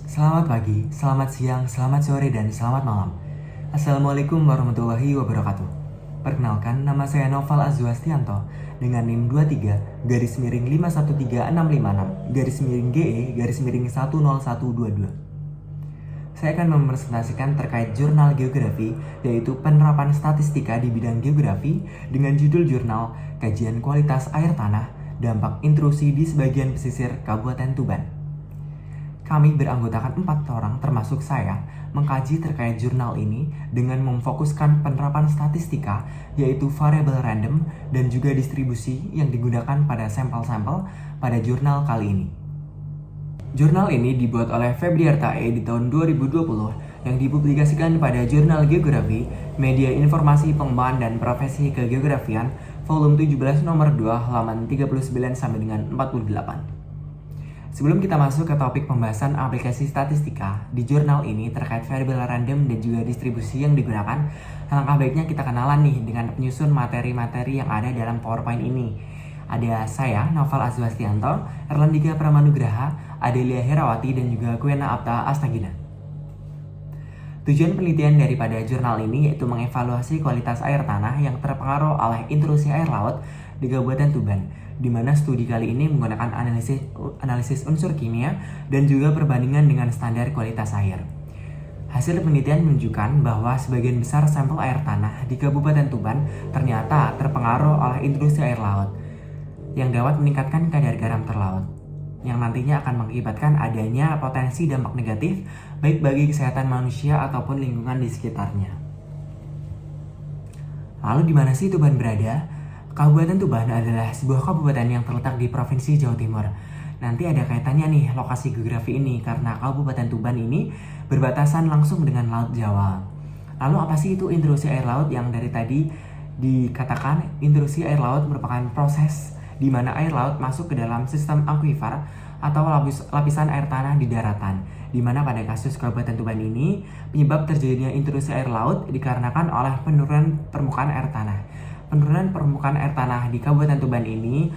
Selamat pagi, selamat siang, selamat sore, dan selamat malam. Assalamualaikum warahmatullahi wabarakatuh. Perkenalkan, nama saya Noval Azwastianto dengan NIM 23-513-656-GE-10122. Saya akan mempresentasikan terkait jurnal geografi, yaitu penerapan statistika di bidang geografi dengan judul jurnal Kajian Kualitas Air Tanah, Dampak Intrusi di Sebagian Pesisir Kabupaten Tuban. Kami beranggotakan 4 orang termasuk saya mengkaji terkait jurnal ini dengan memfokuskan penerapan statistika yaitu variabel random dan juga distribusi yang digunakan pada sampel-sampel pada jurnal kali ini. Jurnal ini dibuat oleh Febriarta E di tahun 2020 yang dipublikasikan pada Jurnal Geografi, Media Informasi Pengembangan dan Profesi Kegeografian, volume 17 nomor 2 halaman 39 sampai dengan 48. Sebelum kita masuk ke topik pembahasan aplikasi statistika di jurnal ini terkait variabel random dan juga distribusi yang digunakan, alangkah baiknya kita kenalan nih dengan penyusun materi-materi yang ada dalam PowerPoint ini. Ada saya, Noval Azwastianto, Erlandika Pramanugraha, Adelia Herawati, dan juga Kuena Apta Astagina. Tujuan penelitian daripada jurnal ini yaitu mengevaluasi kualitas air tanah yang terpengaruh oleh intrusi air laut di Kabupaten Tuban, di mana studi kali ini menggunakan analisis unsur kimia dan juga perbandingan dengan standar kualitas air. Hasil penelitian menunjukkan bahwa sebagian besar sampel air tanah di Kabupaten Tuban ternyata terpengaruh oleh intrusi air laut yang dapat meningkatkan kadar garam terlaut, yang nantinya akan mengakibatkan adanya potensi dampak negatif baik bagi kesehatan manusia ataupun lingkungan di sekitarnya. Lalu di mana sih Tuban berada? Kabupaten Tuban adalah sebuah kabupaten yang terletak di Provinsi Jawa Timur. Nanti ada kaitannya nih lokasi geografi ini karena Kabupaten Tuban ini berbatasan langsung dengan Laut Jawa. Lalu apa sih itu intrusi air laut yang dari tadi dikatakan? Intrusi air laut merupakan proses di mana air laut masuk ke dalam sistem akuifer atau lapisan air tanah di daratan. Di mana pada kasus Kabupaten Tuban ini penyebab terjadinya intrusi air laut dikarenakan oleh penurunan permukaan air tanah. Penurunan permukaan air tanah di Kabupaten Tuban ini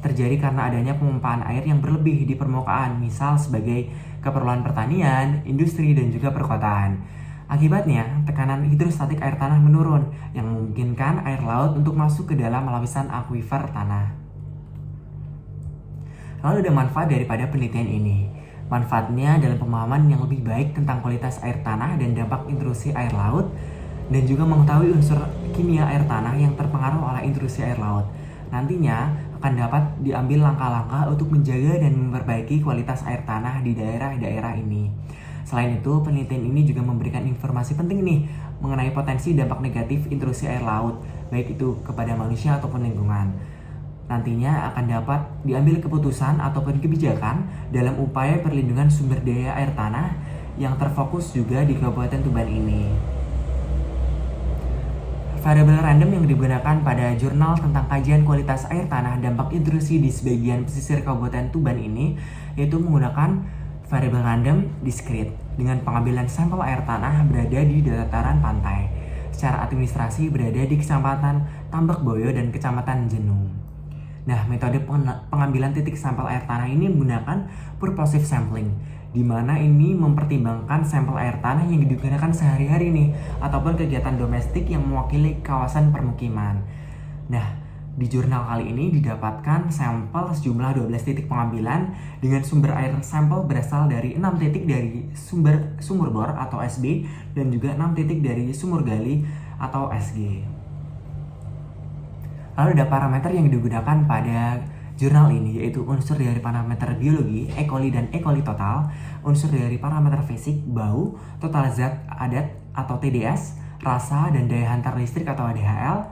terjadi karena adanya pemumpaan air yang berlebih di permukaan, misal sebagai keperluan pertanian, industri, dan juga perkotaan. Akibatnya, tekanan hidrostatik air tanah menurun, yang memungkinkan air laut untuk masuk ke dalam lapisan akuifer tanah. Lalu ada manfaat daripada penelitian ini. Manfaatnya dalam pemahaman yang lebih baik tentang kualitas air tanah dan dampak intrusi air laut, dan juga mengetahui unsur kimia air tanah yang terpengaruh oleh intrusi air laut. Nantinya akan dapat diambil langkah-langkah untuk menjaga dan memperbaiki kualitas air tanah di daerah-daerah ini. Selain itu, penelitian ini juga memberikan informasi penting nih mengenai potensi dampak negatif intrusi air laut, baik itu kepada manusia ataupun lingkungan. Nantinya akan dapat diambil keputusan ataupun kebijakan dalam upaya perlindungan sumber daya air tanah yang terfokus juga di Kabupaten Tuban ini. Variabel random yang digunakan pada jurnal tentang kajian kualitas air tanah dampak intrusi di sebagian pesisir Kabupaten Tuban ini yaitu menggunakan variabel random discrete dengan pengambilan sampel air tanah berada di dataran pantai. Secara administrasi berada di Kecamatan Tambak Boyo dan Kecamatan Jenung. Nah, metode pengambilan titik sampel air tanah ini menggunakan purposive sampling, di mana ini mempertimbangkan sampel air tanah yang digunakan sehari-hari nih ataupun kegiatan domestik yang mewakili kawasan permukiman. Nah, di jurnal kali ini didapatkan sampel sejumlah 12 titik pengambilan dengan sumber air sampel berasal dari 6 titik dari sumur bor atau SB dan juga 6 titik dari sumur gali atau SG. Lalu ada parameter yang digunakan pada jurnal ini yaitu unsur dari parameter biologi, E. coli dan E. coli total, unsur dari parameter fisik, bau, total zat adat atau TDS, rasa dan daya hantar listrik atau DHL,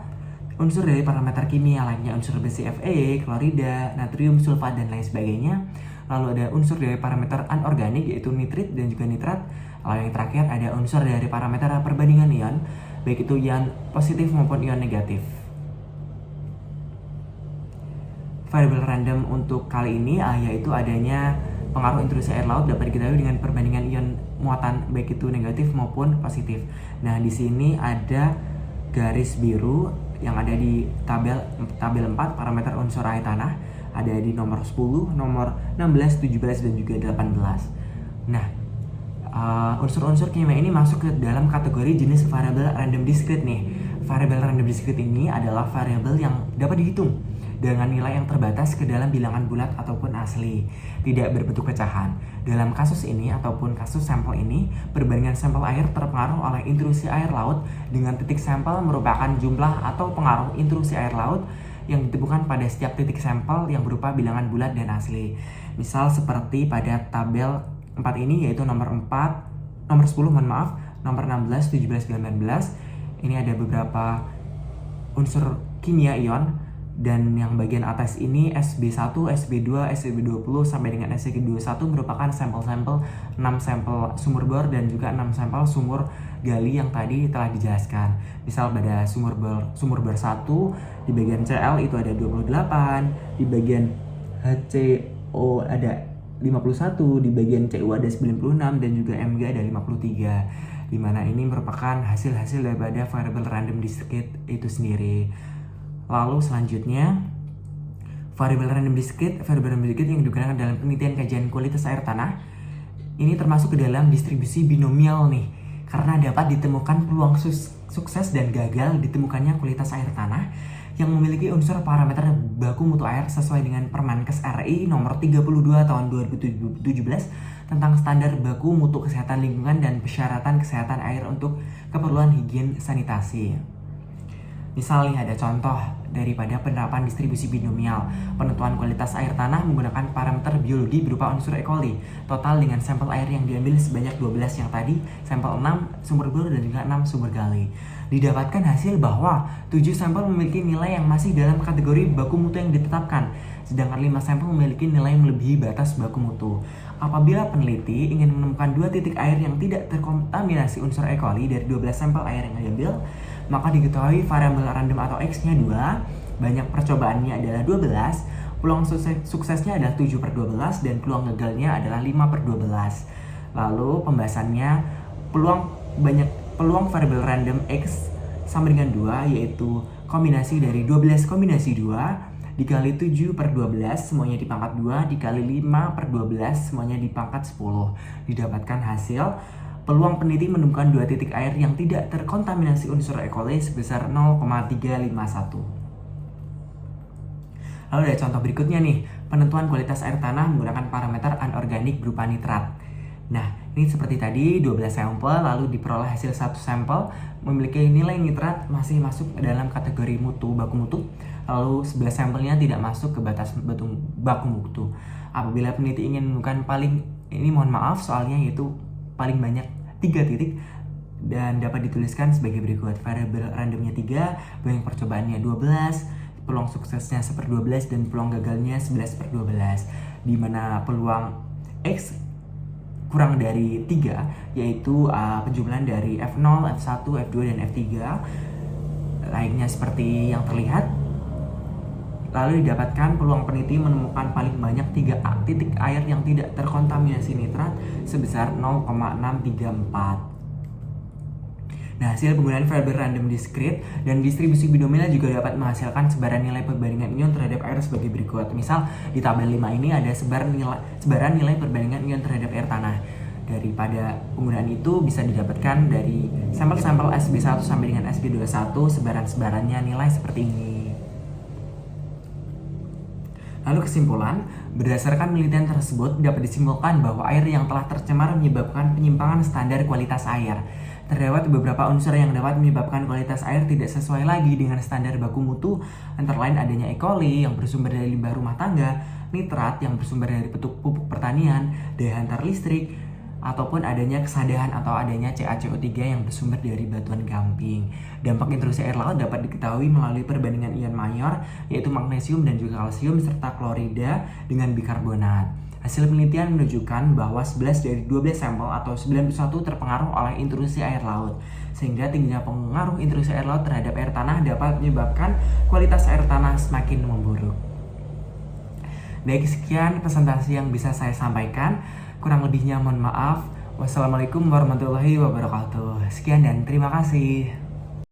unsur dari parameter kimia lainnya unsur besi Fe, klorida, natrium sulfat dan lain sebagainya. Lalu ada unsur dari parameter anorganik yaitu nitrit dan juga nitrat. Lalu yang terakhir ada unsur dari parameter perbandingan ion, baik itu ion positif maupun ion negatif. Variabel random untuk kali ini yaitu adanya pengaruh intrusi air laut dapat diketahui dengan perbandingan ion muatan baik itu negatif maupun positif. Nah, di sini ada garis biru yang ada di tabel 4 parameter unsur air tanah, ada di nomor 10, nomor 16, 17 dan juga 18. Nah, unsur-unsur kimia ini masuk ke dalam kategori jenis variabel random discrete nih. Variabel random discrete ini adalah variabel yang dapat dihitung dengan nilai yang terbatas ke dalam bilangan bulat ataupun asli, tidak berbentuk pecahan. Dalam kasus ini ataupun kasus sampel ini, perbandingan sampel air terpengaruh oleh intrusi air laut dengan titik sampel merupakan jumlah atau pengaruh intrusi air laut yang ditemukan pada setiap titik sampel yang berupa bilangan bulat dan asli. Misal seperti pada tabel 4 ini, yaitu nomor 10 nomor 16, 17, 19. Ini ada beberapa unsur kimia ion. Dan yang bagian atas ini SB1, SB2, SB20 sampai dengan SB21 merupakan sampel-sampel 6 sampel sumur bor dan juga 6 sampel sumur gali yang tadi telah dijelaskan. Misal pada sumur bor 1 di bagian CL itu ada 28, di bagian HCO ada 51, di bagian CU ada 96 dan juga MG ada 53. Di mana ini merupakan hasil-hasil daripada variabel random discrete itu sendiri. Lalu selanjutnya, variabel random discrete yang digunakan dalam penelitian kajian kualitas air tanah ini termasuk ke dalam distribusi binomial nih, karena dapat ditemukan peluang sukses dan gagal ditemukannya kualitas air tanah yang memiliki unsur parameter baku mutu air sesuai dengan Permenkes RI nomor 32 tahun 2017 tentang standar baku mutu kesehatan lingkungan dan persyaratan kesehatan air untuk keperluan higien sanitasi. Misalnya ada contoh daripada penerapan distribusi binomial. Penentuan kualitas air tanah menggunakan parameter biologi berupa unsur E. coli. Total dengan sampel air yang diambil sebanyak 12 yang tadi, sampel 6 sumur bor dan juga 6 sumur gali. Didapatkan hasil bahwa 7 sampel memiliki nilai yang masih dalam kategori baku mutu yang ditetapkan, sedangkan 5 sampel memiliki nilai yang melebihi batas baku mutu. Apabila peneliti ingin menemukan 2 titik air yang tidak terkontaminasi unsur E. coli dari 12 sampel air yang diambil, maka diketahui variabel random atau X-nya 2, banyak percobaannya adalah 12, peluang suksesnya adalah 7/12, dan peluang gagalnya adalah 5/12. Lalu pembahasannya, peluang variabel random X sama dengan 2, yaitu kombinasi dari 12 kombinasi 2 dikali 7/12 semuanya di pangkat 2 dikali 5/12 semuanya di pangkat 10. Didapatkan hasil peluang peneliti menemukan 2 titik air yang tidak terkontaminasi unsur E. coli sebesar 0,351. Lalu ada contoh berikutnya nih, penentuan kualitas air tanah menggunakan parameter anorganik berupa nitrat. Nah, ini seperti tadi 12 sampel lalu diperoleh hasil 1 sampel memiliki nilai nitrat masih masuk dalam kategori baku mutu. Lalu 11 sampelnya tidak masuk ke batas baku mutu. Apabila peneliti ingin menemukan soalnya yaitu paling banyak 3 titik dan dapat dituliskan sebagai berikut. Variabel randomnya 3, banyak percobaannya 12, peluang suksesnya 1/12 dan peluang gagalnya 11/12, di mana peluang X kurang dari 3 yaitu penjumlahan dari F0, F1, F2 dan F3 lainnya seperti yang terlihat. Lalu didapatkan peluang peneliti menemukan paling banyak 3 titik air yang tidak terkontaminasi nitrat sebesar 0,634. Nah, hasil penggunaan variabel random discrete dan distribusi binomial juga dapat menghasilkan sebaran nilai perbandingan ion terhadap air sebagai berikut. Misal di tabel 5 ini ada sebaran nilai perbandingan ion terhadap air tanah. Daripada penggunaan itu bisa didapatkan dari sampel-sampel SB1 sampai dengan SB21, sebaran-sebarannya nilai seperti ini. Lalu kesimpulan, berdasarkan penelitian tersebut dapat disimpulkan bahwa air yang telah tercemar menyebabkan penyimpangan standar kualitas air. Terdapat beberapa unsur yang dapat menyebabkan kualitas air tidak sesuai lagi dengan standar baku mutu, antara lain adanya E. coli yang bersumber dari limbah rumah tangga, nitrat yang bersumber dari pupuk pertanian, daya hantar listrik, ataupun adanya kesadahan atau adanya CaCO3 yang bersumber dari batuan gamping. Dampak intrusi air laut dapat diketahui melalui perbandingan ion mayor, yaitu magnesium dan juga kalsium serta klorida dengan bikarbonat. Hasil penelitian menunjukkan bahwa 11 dari 12 sampel atau 91 terpengaruh oleh intrusi air laut, sehingga tingginya pengaruh intrusi air laut terhadap air tanah dapat menyebabkan kualitas air tanah semakin memburuk. Baik, sekian presentasi yang bisa saya sampaikan. Kurang lebihnya mohon maaf. Wassalamualaikum warahmatullahi wabarakatuh. Sekian dan terima kasih.